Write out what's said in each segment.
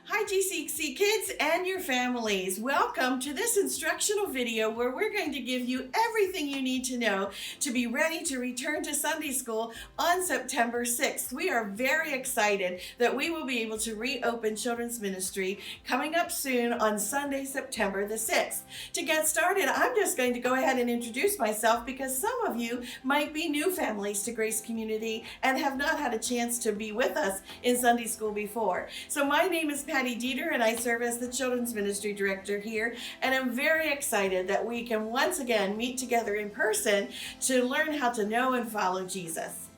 Hi GCC Kids and your families. Welcome to this instructional video where we're going to give you everything you need to know to be ready to return to Sunday school on September 6th. We are very excited that we will be able to reopen children's ministry coming up soon on Sunday, September the 6th. To get started, I'm just going to go ahead and introduce myself because some of you might be new families to Grace Community and have not had a chance to be with us in Sunday school before. So my name is Patty Dieter and I serve as the Children's Ministry Director here, and I'm very excited that we can once again meet together in person to learn how to know and follow Jesus.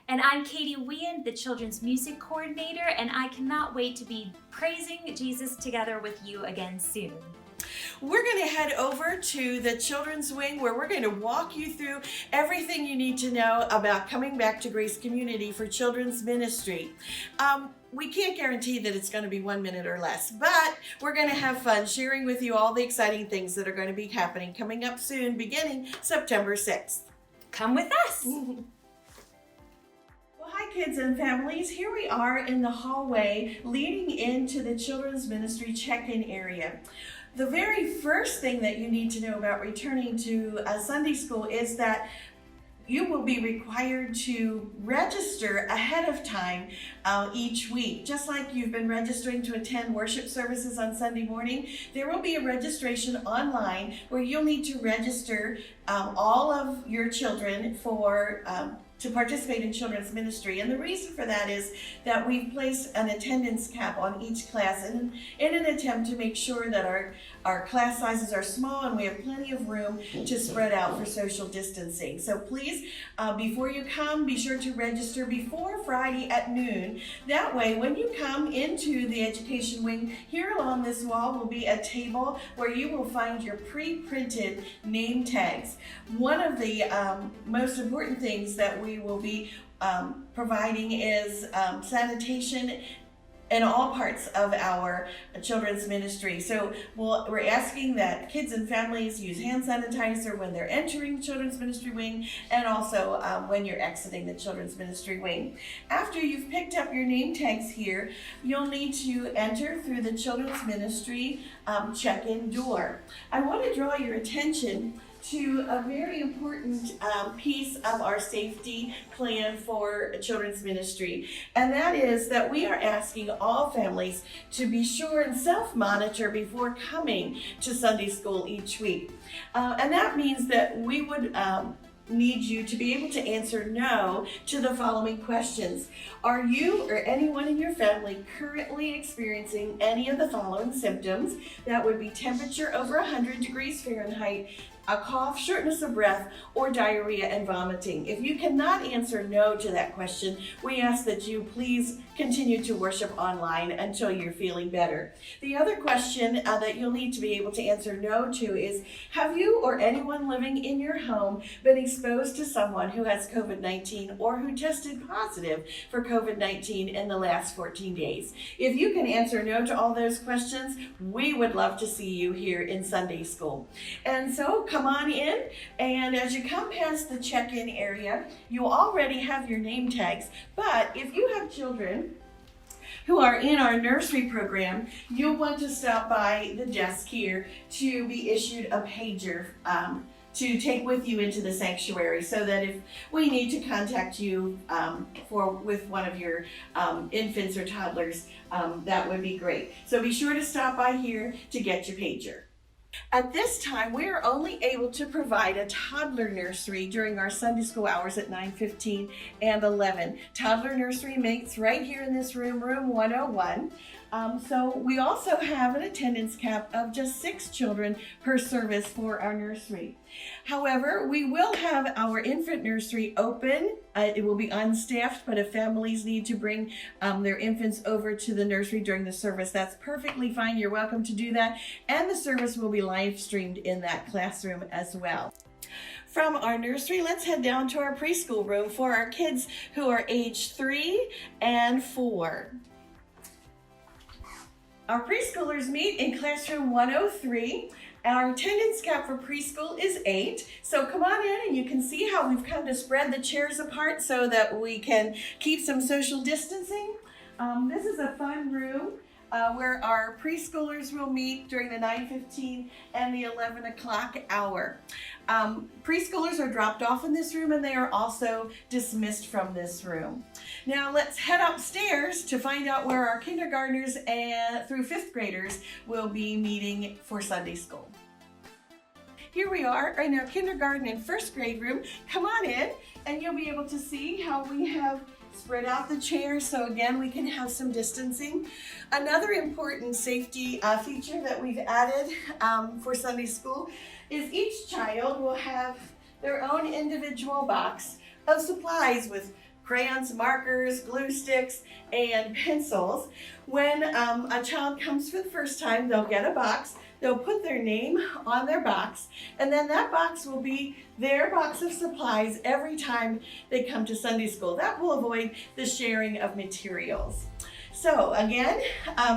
And I'm Katie Wien, the Children's Music Coordinator, and I cannot wait to be praising Jesus together with you again soon. We're going to head over to the children's wing where we're going to walk you through everything you need to know about coming back to Grace Community for children's ministry. We can't guarantee that it's going to be 1 minute or less, but we're going to have fun sharing with you all the exciting things that are going to be happening coming up soon, beginning September 6th. Come with us. Well, hi kids and families. Here we are in the hallway leading into the children's ministry check-in area. The very first thing that you need to know about returning to Sunday school is that you will be required to register ahead of time each week. Just like you've been registering to attend worship services on Sunday morning, there will be a registration online where you'll need to register all of your children for to participate in children's ministry. And the reason for that is that we've placed an attendance cap on each class in an attempt to make sure that our class sizes are small and we have plenty of room to spread out for social distancing. So please, before you come, be sure to register before Friday at noon. That way, when you come into the education wing, here along this wall will be a table where you will find your pre-printed name tags. One of the most important things that we will be providing is sanitation in all parts of our children's ministry. So we're asking that kids and families use hand sanitizer when they're entering children's ministry wing and also when you're exiting the children's ministry wing. After you've picked up your name tags here, you'll need to enter through the children's ministry check-in door. I want to draw your attention to a very important piece of our safety plan for children's ministry, and that is that we are asking all families to be sure and self-monitor before coming to Sunday school each week. And that means that we would need you to be able to answer no to the following questions. Are you or anyone in your family currently experiencing any of the following symptoms? That would be temperature over 100 degrees Fahrenheit, a cough, shortness of breath, or diarrhea and vomiting. If you cannot answer no to that question, we ask that you please continue to worship online until you're feeling better. The other question that you'll need to be able to answer no to is, have you or anyone living in your home been exposed to someone who has COVID-19 or who tested positive for COVID-19 in the last 14 days? If you can answer no to all those questions, we would love to see you here in Sunday school. And so come on in, and as you come past the check-in area, you already have your name tags, but if you have children who are in our nursery program, you'll want to stop by the desk here to be issued a pager to take with you into the sanctuary, so that if we need to contact you with one of your infants or toddlers, that would be great. So be sure to stop by here to get your pager. At this time, we are only able to provide a toddler nursery during our Sunday school hours at 9:15 and 11. Toddler nursery meets right here in this room, room 101. So we also have an attendance cap of just 6 children per service for our nursery. However, we will have our infant nursery open. It will be unstaffed, but if families need to bring their infants over to the nursery during the service, that's perfectly fine. You're welcome to do that. And the service will be live streamed in that classroom as well. From our nursery, let's head down to our preschool room for our kids who are age 3 and 4. Our preschoolers meet in classroom 103. Our attendance cap for preschool is 8. So come on in and you can see how we've kind of spread the chairs apart so that we can keep some social distancing. This is a fun room. where our preschoolers will meet during the 9:15 and the 11 o'clock hour. Preschoolers are dropped off in this room and they are also dismissed from this room. Now let's head upstairs to find out where our kindergartners and through 5th graders will be meeting for Sunday school. Here we are in our kindergarten and 1st grade room. Come on in and you'll be able to see how we have spread out the chairs so again we can have some distancing. Another important safety feature that we've added for Sunday school is each child will have their own individual box of supplies with crayons, markers, glue sticks, and pencils. When a child comes for the first time, they'll get a box. They'll put their name on their box, and then that box will be their box of supplies every time they come to Sunday school. That will avoid the sharing of materials. So again,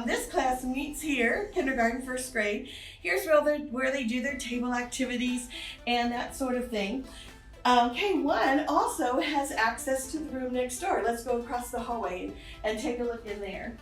this class meets here, kindergarten, 1st grade. Here's where they do their table activities and that sort of thing. K1 also has access to the room next door. Let's go across the hallway and take a look in there.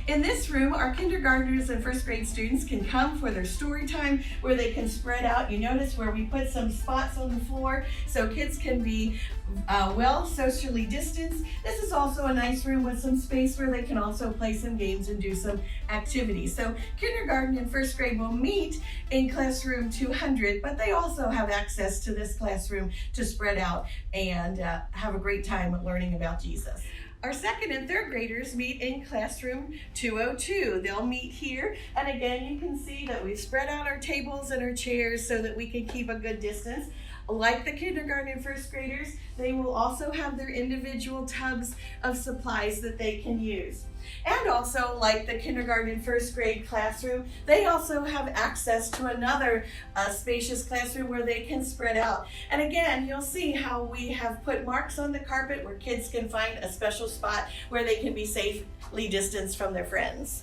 In this room, our kindergartners and 1st grade students can come for their story time where they can spread out. You notice where we put some spots on the floor so kids can be well socially distanced. This is also a nice room with some space where they can also play some games and do some activities. So kindergarten and 1st grade will meet in classroom 200, but they also have access to this classroom to spread out and have a great time learning about Jesus. Our 2nd and 3rd graders meet in classroom 202. They'll meet here, and again, you can see that we've spread out our tables and our chairs so that we can keep a good distance. Like the kindergarten and 1st graders, they will also have their individual tubs of supplies that they can use. And also, like the kindergarten and 1st grade classroom, they also have access to another spacious classroom where they can spread out. And again, you'll see how we have put marks on the carpet where kids can find a special spot where they can be safely distanced from their friends.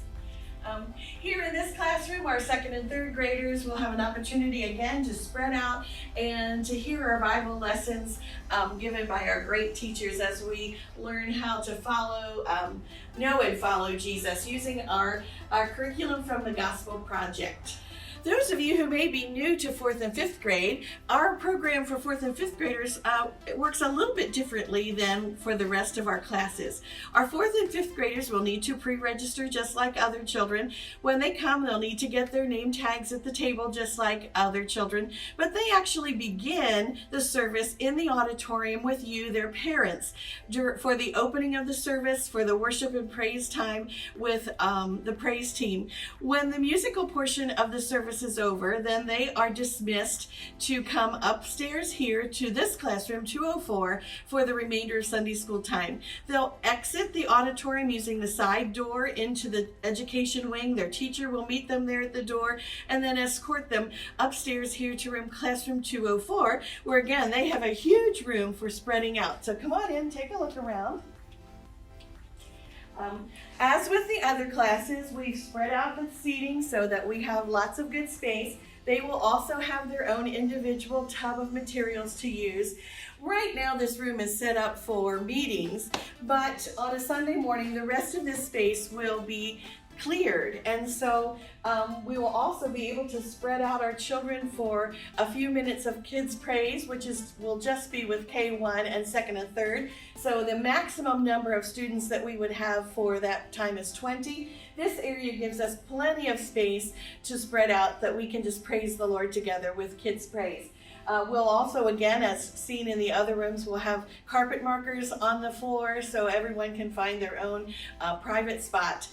Here in this classroom, our 2nd and 3rd graders will have an opportunity again to spread out and to hear our Bible lessons given by our great teachers as we learn how to know and follow Jesus using our curriculum from the Gospel Project. Those of you who may be new to 4th and 5th grade, our program for 4th and 5th graders works a little bit differently than for the rest of our classes. Our 4th and 5th graders will need to pre-register just like other children. When they come, they'll need to get their name tags at the table just like other children, but they actually begin the service in the auditorium with you, their parents, for the opening of the service, for the worship and praise time with the praise team. When the musical portion of the service is over, then they are dismissed to come upstairs here to this classroom 204 for the remainder of Sunday school time. They'll exit the auditorium using the side door into the education wing. Their teacher will meet them there at the door and then escort them upstairs here to classroom 204, where again they have a huge room for spreading out. So come on in, take a look around. As with the other classes, we've spread out the seating so that we have lots of good space. They will also have their own individual tub of materials to use. Right now, this room is set up for meetings, but on a Sunday morning, the rest of this space will be cleared, and so we will also be able to spread out our children for a few minutes of kids praise, which will just be with K1 and 2nd and 3rd. So the maximum number of students that we would have for that time is 20. This area gives us plenty of space to spread out that we can just praise the Lord together with kids praise. We'll also, again, as seen in the other rooms, we'll have carpet markers on the floor so everyone can find their own private spot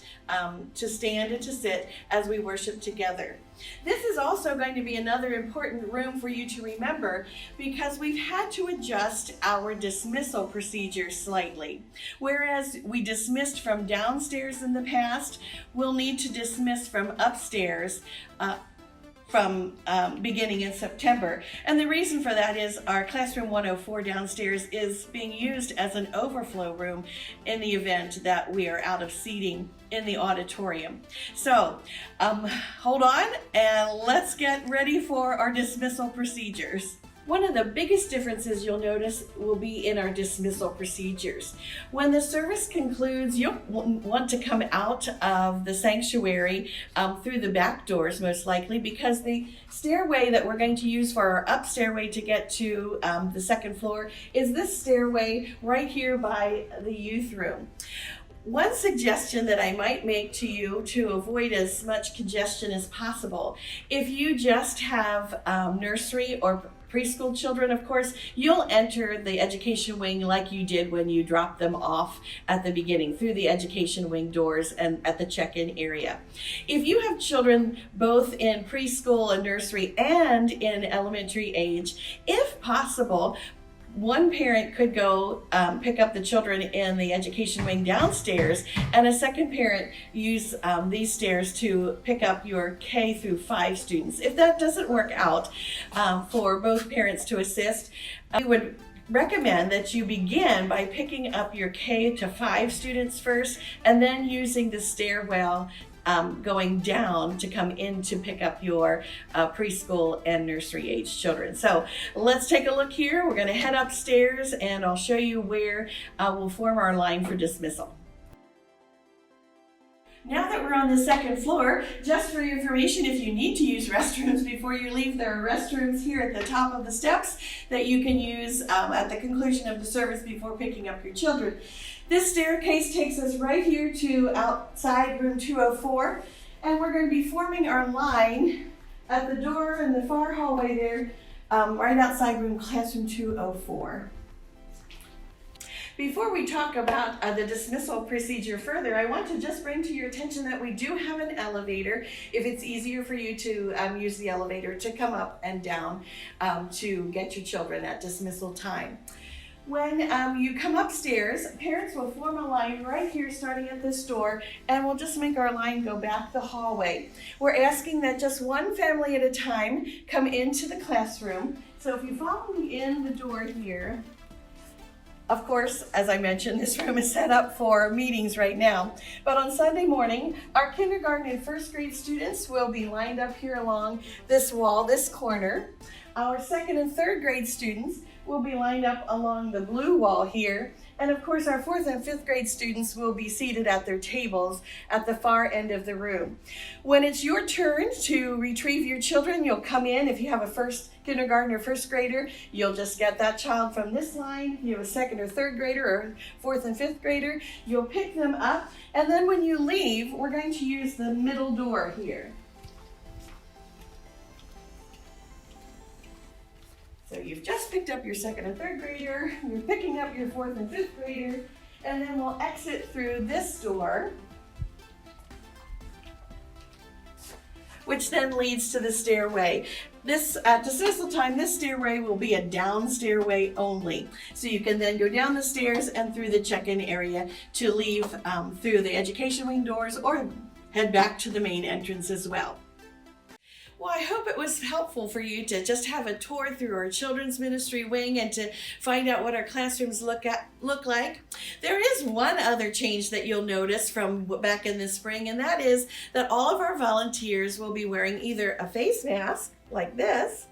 to stand and to sit as we worship together. This is also going to be another important room for you to remember because we've had to adjust our dismissal procedures slightly. Whereas we dismissed from downstairs in the past, we'll need to dismiss from upstairs from beginning in September. And the reason for that is our classroom 104 downstairs is being used as an overflow room in the event that we are out of seating in the auditorium. So hold on and let's get ready for our dismissal procedures. One of the biggest differences you'll notice will be in our dismissal procedures. When the service concludes, you'll want to come out of the sanctuary through the back doors, most likely, because the stairway that we're going to use for our up stairway to get to the second floor is this stairway right here by the youth room. One suggestion that I might make to you to avoid as much congestion as possible, if you just have nursery or preschool children, of course, you'll enter the education wing like you did when you dropped them off at the beginning, through the education wing doors and at the check-in area. If you have children both in preschool and nursery and in elementary age, if possible, one parent could go pick up the children in the education wing downstairs, and a second parent use these stairs to pick up your K through 5 students. If that doesn't work out for both parents to assist, I would recommend that you begin by picking up your K to 5 students first, and then using the stairwell going down to come in to pick up your preschool and nursery age children. So let's take a look here. We're going to head upstairs and I'll show you where we'll form our line for dismissal. Now that we're on the second floor, just for your information, if you need to use restrooms before you leave, there are restrooms here at the top of the steps that you can use at the conclusion of the service before picking up your children. This staircase takes us right here to outside room 204, and we're going to be forming our line at the door in the far hallway there, right outside classroom 204. Before we talk about the dismissal procedure further, I want to just bring to your attention that we do have an elevator. If it's easier for you to use the elevator to come up and down to get your children at dismissal time. When you come upstairs, parents will form a line right here starting at this door, and we'll just make our line go back the hallway. We're asking that just one family at a time come into the classroom. So if you follow me in the door here, of course, as I mentioned, this room is set up for meetings right now. But on Sunday morning, our kindergarten and first grade students will be lined up here along this wall, this corner. Our second and third grade students will be lined up along the blue wall here. And of course, our fourth and fifth grade students will be seated at their tables at the far end of the room. When it's your turn to retrieve your children, you'll come in. If you have a first kindergarten or first grader, you'll just get that child from this line. If you have a second or third grader or fourth and fifth grader, you'll pick them up. And then when you leave, we're going to use the middle door here. So you've just picked up your second and third grader, you're picking up your fourth and fifth grader, and then we'll exit through this door, which then leads to the stairway. At dismissal time, this stairway will be a down stairway only. So you can then go down the stairs and through the check-in area to leave through the education wing doors or head back to the main entrance as well. Well, I hope it was helpful for you to just have a tour through our children's ministry wing and to find out what our classrooms look like. There is one other change that you'll notice from back in the spring, and that is that all of our volunteers will be wearing either a face mask like this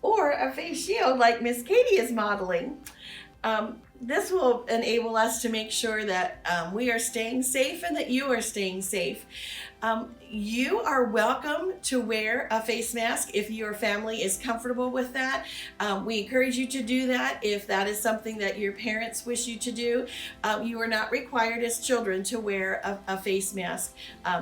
or a face shield like Miss Katie is modeling. This will enable us to make sure that we are staying safe and that you are staying safe. You are welcome to wear a face mask if your family is comfortable with that. We encourage you to do that if that is something that your parents wish you to do. You are not required as children to wear a face mask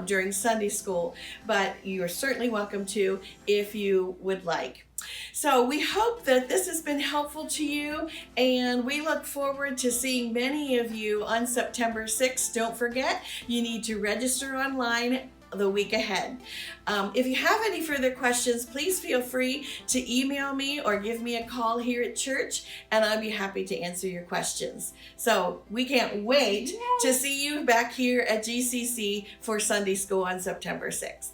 during Sunday school, but you are certainly welcome to if you would like. So we hope that this has been helpful to you, and we look forward to seeing many of you on September 6th. Don't forget, you need to register online the week ahead. If you have any further questions, please feel free to email me or give me a call here at church, and I'll be happy to answer your questions. So we can't wait to see you back here at GCC for Sunday School on September 6th.